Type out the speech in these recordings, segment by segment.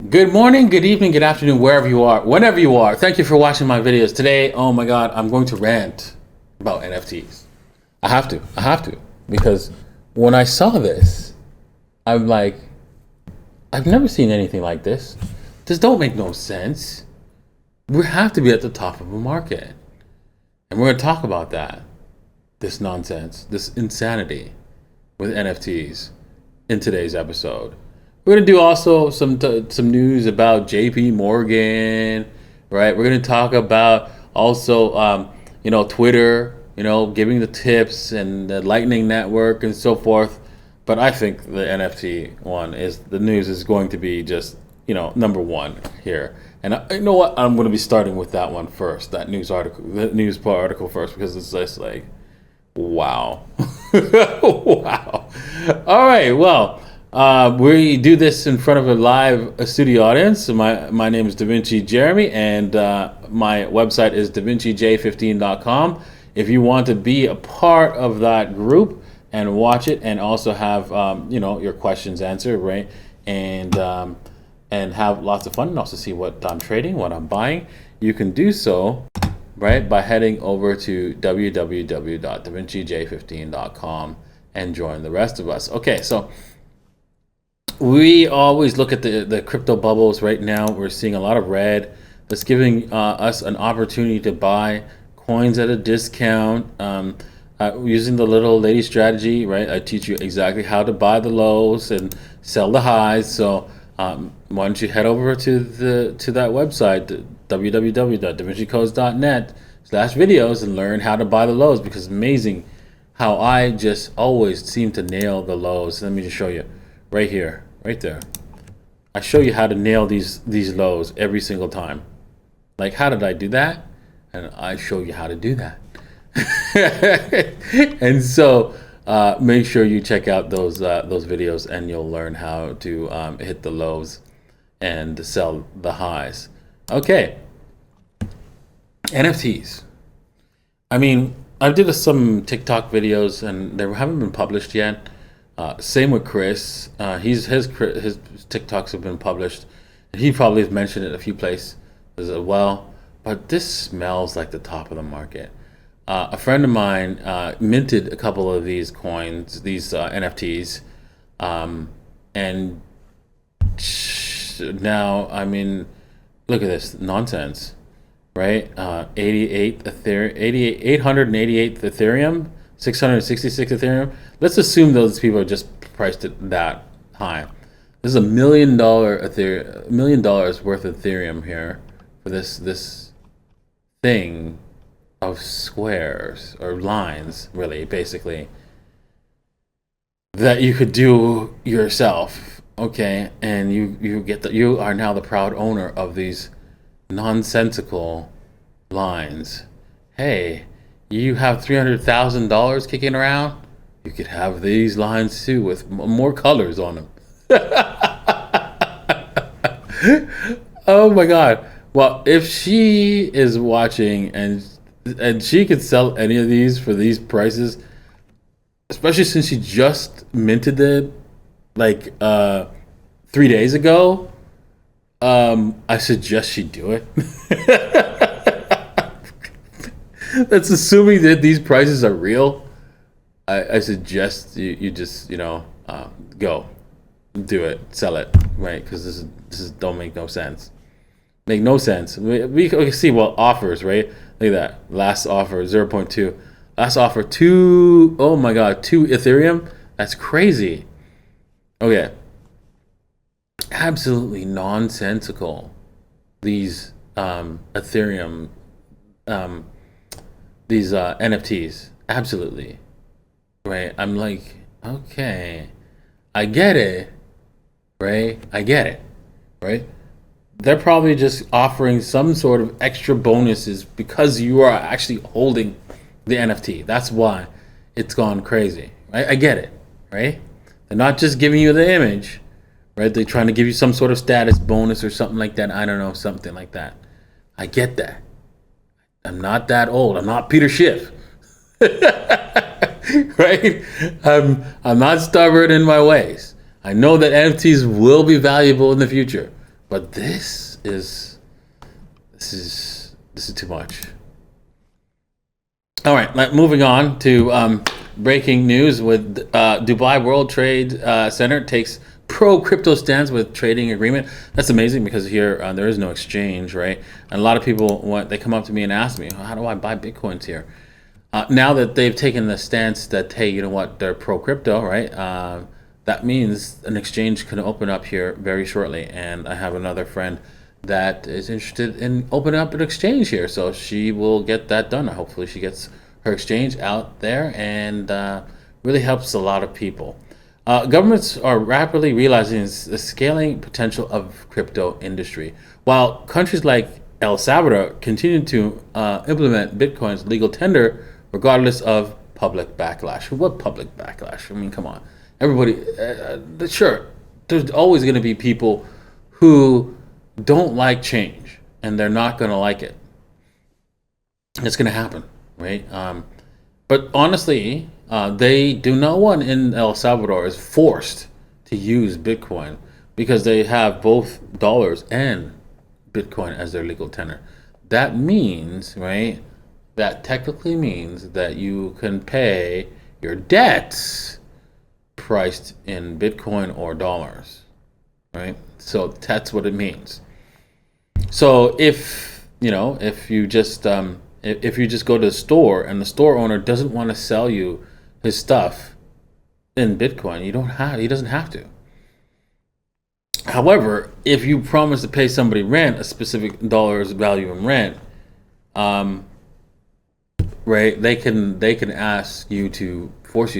Good morning, good evening, good afternoon, wherever you are, whenever you are. Thank you for watching my videos. Today, oh my God, I'm going to rant about NFTs. I have to, because when I saw this, I'm like, I've never seen anything like this. This don't make no sense. We have to be at the top of a market. And we're going to talk about that, this nonsense, this insanity with NFTs in today's episode. We're gonna do also some news about JP Morgan, right? We're gonna talk about also Twitter, giving the tips and the Lightning Network and so forth. But I think the NFT one is the news is going to be just number one here. And you know what? I'm going to be starting with that one first, that news article first, because it's just like, wow, wow. All right, well. We do this in front of a live studio audience. My name is Da Vinci Jeremy, and my website is davincij15.com. If you want to be a part of that group and watch it, and also have your questions answered, right, and have lots of fun, and also see what I'm trading, what I'm buying, you can do so, right, by heading over to www.davincij15.com and join the rest of us. Okay, so. We always look at the crypto bubbles. Right now, we're seeing a lot of red. That's giving us an opportunity to buy coins at a discount using the little lady strategy, right? I teach you exactly how to buy the lows and sell the highs. So why don't you head over to that website, www.davincicodes.net/videos, and learn how to buy the lows, because it's amazing how I just always seem to nail the lows. Let me just show you. Right here, right there. I show you how to nail these lows every single time. Like, how did I do that? And I show you how to do that. And so make sure you check out those videos, and you'll learn how to hit the lows and sell the highs. Okay. NFTs. I mean, I did some TikTok videos, and they haven't been published yet. Same with Chris. His TikToks have been published. He probably has mentioned it a few places as well. But this smells like the top of the market. A friend of mine minted a couple of these coins, these NFTs, and now, I mean, look at this nonsense, right? 888 Ethereum. 666 Ethereum. Let's assume those people are just priced it that high. This is $1 million $1 million worth of Ethereum here for this thing of squares or lines, really, basically, that you could do yourself. Okay, and you are now the proud owner of these nonsensical lines. Hey. You have $300,000 kicking around, you could have these lines too with more colors on them. Oh my God. Well, if she is watching and she could sell any of these for these prices, especially since she just minted it like 3 days ago, I suggest she do it. That's assuming that these prices are real. I suggest you just go do it, sell it, right? Because this is don't make no sense. Make no sense. We can see offers, right? Look at that last offer 0.2, last offer 2. Oh my God, 2 Ethereum. That's crazy. Okay, absolutely nonsensical. These Ethereum. These NFTs, absolutely, right? I'm like, okay, I get it, right? I get it, right? They're probably just offering some sort of extra bonuses because you are actually holding the NFT. That's why it's gone crazy, right? I get it, right? They're not just giving you the image, right? They're trying to give you some sort of status bonus or something like that. I don't know, something like that. I get that. I'm not that old. I'm not Peter Schiff. Right? I'm not stubborn in my ways. I know that NFTs will be valuable in the future. But this is too much. All right, moving on to breaking news with Dubai World Trade Center takes pro-crypto stance with trading agreement. That's amazing because here there is no exchange, right? And a lot of people, they come up to me and ask me, how do I buy Bitcoins here? Now that they've taken the stance that, hey, you know what, they're pro-crypto, right? That means an exchange can open up here very shortly. And I have another friend that is interested in opening up an exchange here. So she will get that done. Hopefully she gets her exchange out there and really helps a lot of people. Governments are rapidly realizing the scaling potential of crypto industry. While countries like El Salvador continue to implement Bitcoin's legal tender regardless of public backlash. What public backlash? I mean, come on. Everybody, sure, there's always going to be people who don't like change and they're not going to like it. It's going to happen, right? But honestly, no one in El Salvador is forced to use Bitcoin because they have both dollars and Bitcoin as their legal tender. That means, right, that technically means that you can pay your debts priced in Bitcoin or dollars, right? So that's what it means. So if you just go to the store and the store owner doesn't want to sell you his stuff in Bitcoin, he doesn't have to. However, if you promise to pay somebody rent, a specific dollar's value in rent, right, they can ask you to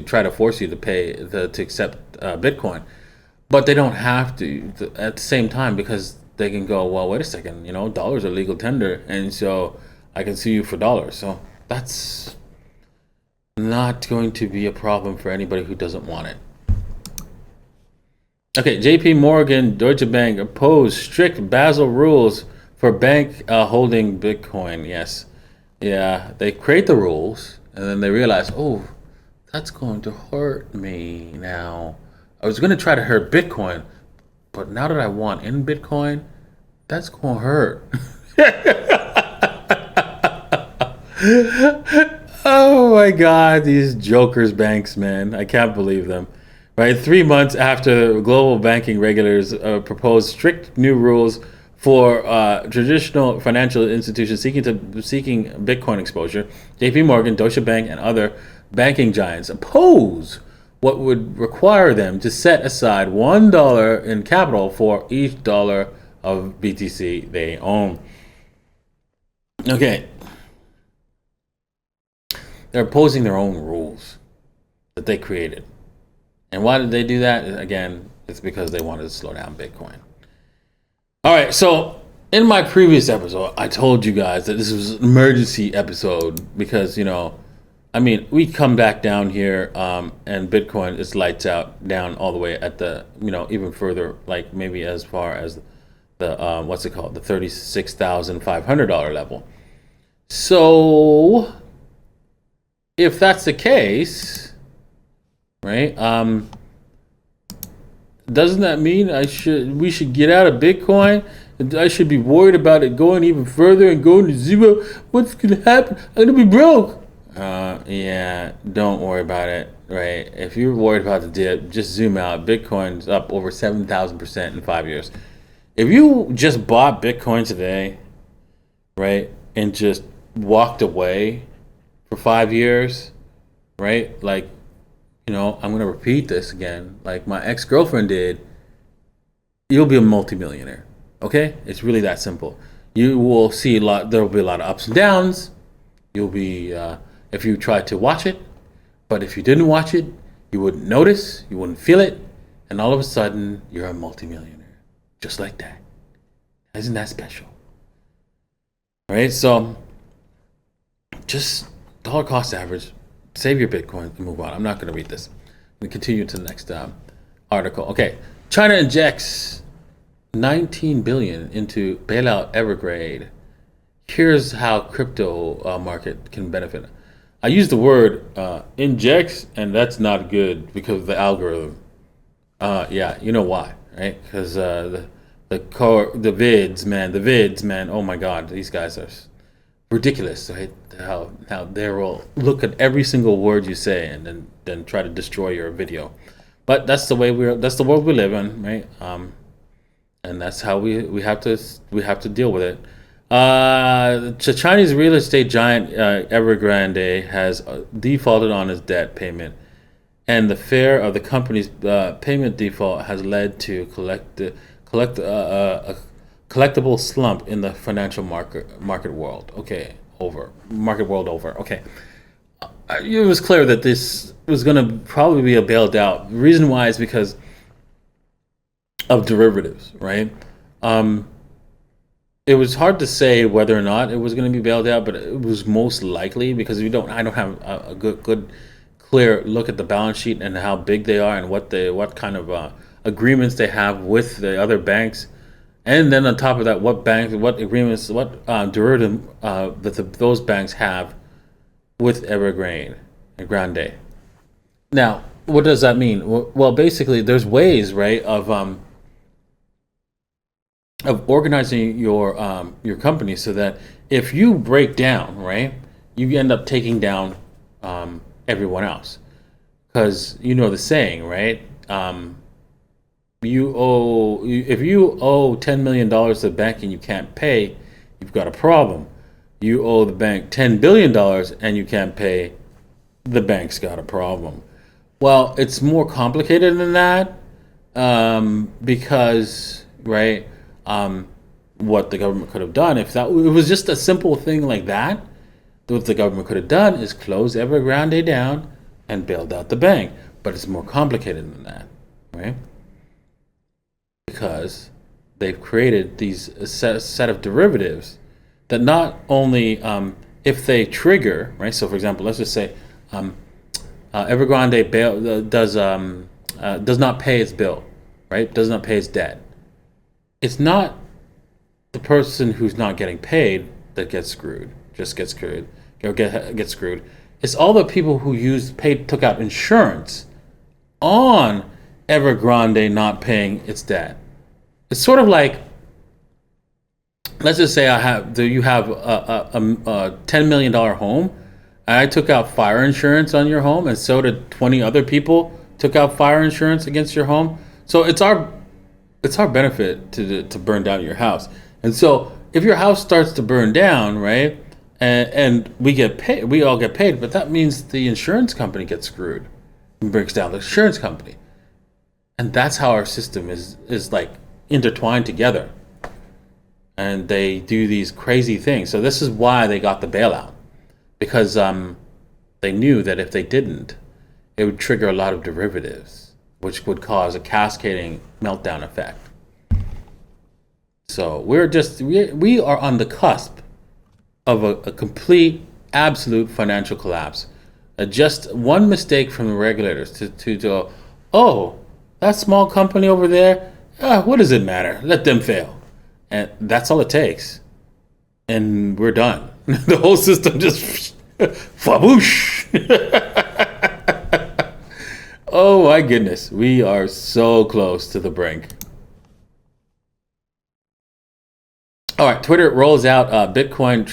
try to force you to pay to accept Bitcoin, but they don't have to at the same time because they can go, well, wait a second, dollars are legal tender, and so I can sue you for dollars. So that's not going to be a problem for anybody who doesn't want it. Okay, JP Morgan, Deutsche Bank oppose strict Basel rules for bank holding Bitcoin. Yes. Yeah, they create the rules and then they realize, oh, that's going to hurt me now. I was going to try to hurt Bitcoin, but now that I want in Bitcoin, that's going to hurt. Oh my God, these jokers banks, man. I can't believe them. Right, 3 months after global banking regulators proposed strict new rules for traditional financial institutions seeking Bitcoin exposure, JP Morgan, Deutsche Bank, and other banking giants oppose what would require them to set aside $1 in capital for each dollar of BTC they own. Okay. They're opposing their own rules that they created. And why did they do that? Again, it's because they wanted to slow down Bitcoin. All right, so in my previous episode, I told you guys that this was an emergency episode because, we come back down here and Bitcoin is lights out down all the way at the, even further, like maybe as far as the, the $36,500 level. So if that's the case, right? Doesn't that mean we should get out of Bitcoin? I should be worried about it going even further and going to zero. What's gonna happen? I'm gonna be broke. Yeah, don't worry about it, right? If you're worried about the dip, just zoom out. Bitcoin's up over 7,000% in 5 years. If you just bought Bitcoin today, right, and just walked away for 5 years, right? Like, I'm going to repeat this again, like my ex-girlfriend did, you'll be a multimillionaire, okay? It's really that simple. You will see there will be a lot of ups and downs. You'll be, if you try to watch it, but if you didn't watch it, you wouldn't notice, you wouldn't feel it, and all of a sudden, you're a multimillionaire, just like that. Isn't that special? All right, so just dollar cost average. Save your Bitcoin and move on. I'm not going to read this. We continue to the next article. Okay, China injects $19 billion into Bailout Evergrande. Here's how crypto market can benefit. I use the word injects, and that's not good because of the algorithm. Yeah, you know why, right? Because the the vids, man. Oh my God, these guys are ridiculous. Right? How they will look at every single word you say and then try to destroy your video. But that's the way that's the world we live in, right? And that's how we have to deal with it. The Chinese real estate giant Evergrande has defaulted on his debt payment, and the fear of the company's payment default has led to a collectible slump in the financial market world. Okay, market world over. Okay, it was clear that this was going to probably be a bailed out. The reason why is because of derivatives, right? It was hard to say whether or not it was going to be bailed out, but it was most likely because I don't have a good clear look at the balance sheet and how big they are and what kind of agreements they have with the other banks, and then on top of that, what agreements, what derivative that those banks have with Evergrande. Now, what does that mean? Well, basically, there's ways, right, of organizing your company so that if you break down, right, you end up taking down everyone else, because you know the saying, right? If you owe $10 million to the bank and you can't pay, you've got a problem. You owe the bank $10 billion and you can't pay, the bank's got a problem. Well, it's more complicated than that, because, right, what the government could have done, if it was just a simple thing like that, what the government could have done is close Evergrande down and bailed out the bank. But it's more complicated than that, right? Because they've created these set of derivatives that not only, if they trigger, right? So, for example, let's just say Evergrande does not pay its bill, right? Does not pay its debt. It's not the person who's not getting paid that gets screwed. Gets screwed. It's all the people who took out insurance on Evergrande not paying its debt. It's sort of like, let's just say you have a $10 million home, and I took out fire insurance on your home, and so did 20 other people took out fire insurance against your home. So it's our benefit to burn down your house. And so if your house starts to burn down, right, and we all get paid, but that means the insurance company gets screwed and breaks down the insurance company. And that's how our system is like intertwined together. And they do these crazy things. So this is why they got the bailout, because they knew that if they didn't, it would trigger a lot of derivatives, which would cause a cascading meltdown effect. So we are on the cusp of a complete, absolute financial collapse. Just one mistake from the regulators to go, oh, that small company over there, what does it matter? Let them fail. And that's all it takes. And we're done. The whole system just faboosh. Oh my goodness, we are so close to the brink. All right, Twitter rolls out Bitcoin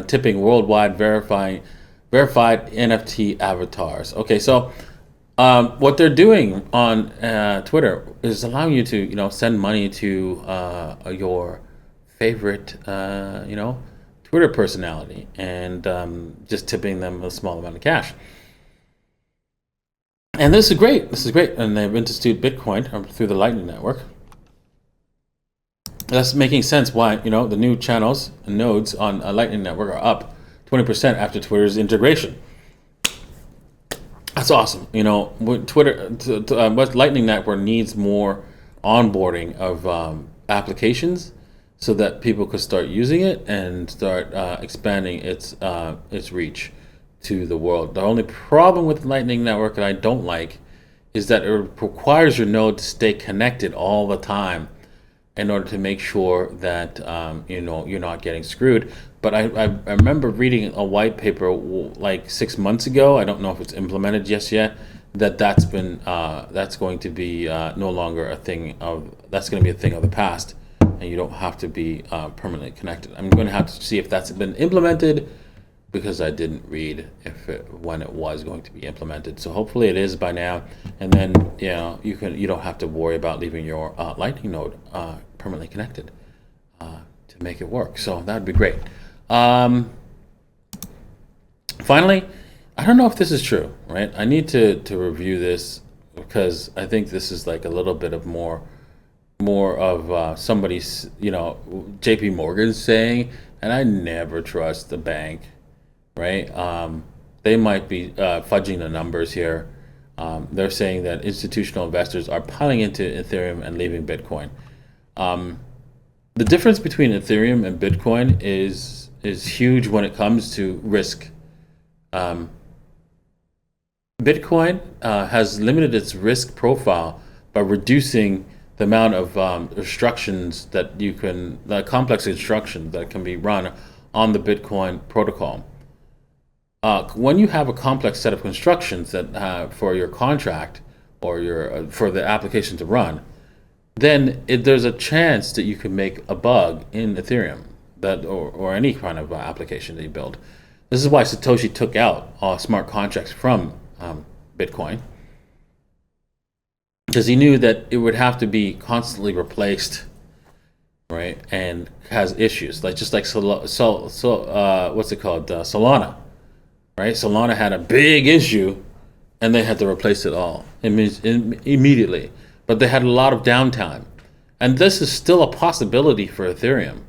tipping worldwide verified NFT avatars. Okay, so what they're doing on Twitter is allowing you to, send money to your favorite, Twitter personality, and just tipping them a small amount of cash. And this is great. And they've instituted Bitcoin through the Lightning Network. That's making sense why, the new channels and nodes on Lightning Network are up 20% after Twitter's integration. That's awesome. Twitter, what Lightning Network needs more onboarding of applications so that people could start using it and start expanding its reach to the world. The only problem with Lightning Network that I don't like is that it requires your node to stay connected all the time in order to make sure that you're not getting screwed. But I remember reading a white paper like 6 months ago. I don't know if it's implemented just yet. that's been that's going to be no longer a thing of that's going to be a thing of the past, and you don't have to be permanently connected. I'm going to have to see if that's been implemented, because I didn't read when it was going to be implemented. So hopefully it is by now, and then you don't have to worry about leaving your Lightning node permanently connected to make it work. So that'd be great. Finally, I don't know if this is true, right? I need to review this, because I think this is like a little bit of more of somebody's, JP Morgan saying, and I never trust the bank, right? They might be fudging the numbers here. They're saying that institutional investors are piling into Ethereum and leaving Bitcoin. The difference between Ethereum and Bitcoin is huge when it comes to risk. Bitcoin has limited its risk profile by reducing the amount of instructions the complex instructions that can be run on the Bitcoin protocol. When you have a complex set of instructions that for your contract or for the application to run, then there's a chance that you could make a bug in Ethereum or any kind of application that you build. This is why Satoshi took out all smart contracts from Bitcoin, because he knew that it would have to be constantly replaced, right? And has issues like what's it called? Solana, right? Solana had a big issue, and they had to replace it all immediately. But they had a lot of downtime, and this is still a possibility for Ethereum.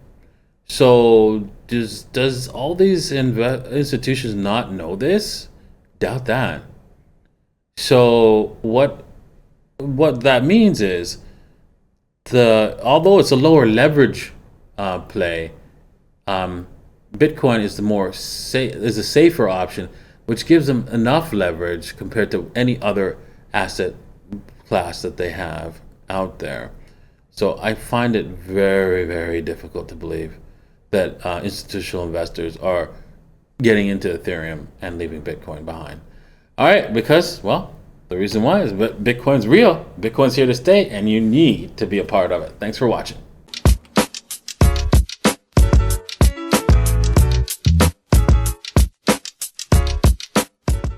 So does all these institutions not know this? Doubt that. So what that means is although it's a lower leverage play, Bitcoin is is a safer option, which gives them enough leverage compared to any other asset class that they have out there. So I find it very, very difficult to believe that institutional investors are getting into Ethereum and leaving Bitcoin behind. All right, because, well, the reason why is Bitcoin's real. Bitcoin's here to stay, and you need to be a part of it. Thanks for watching.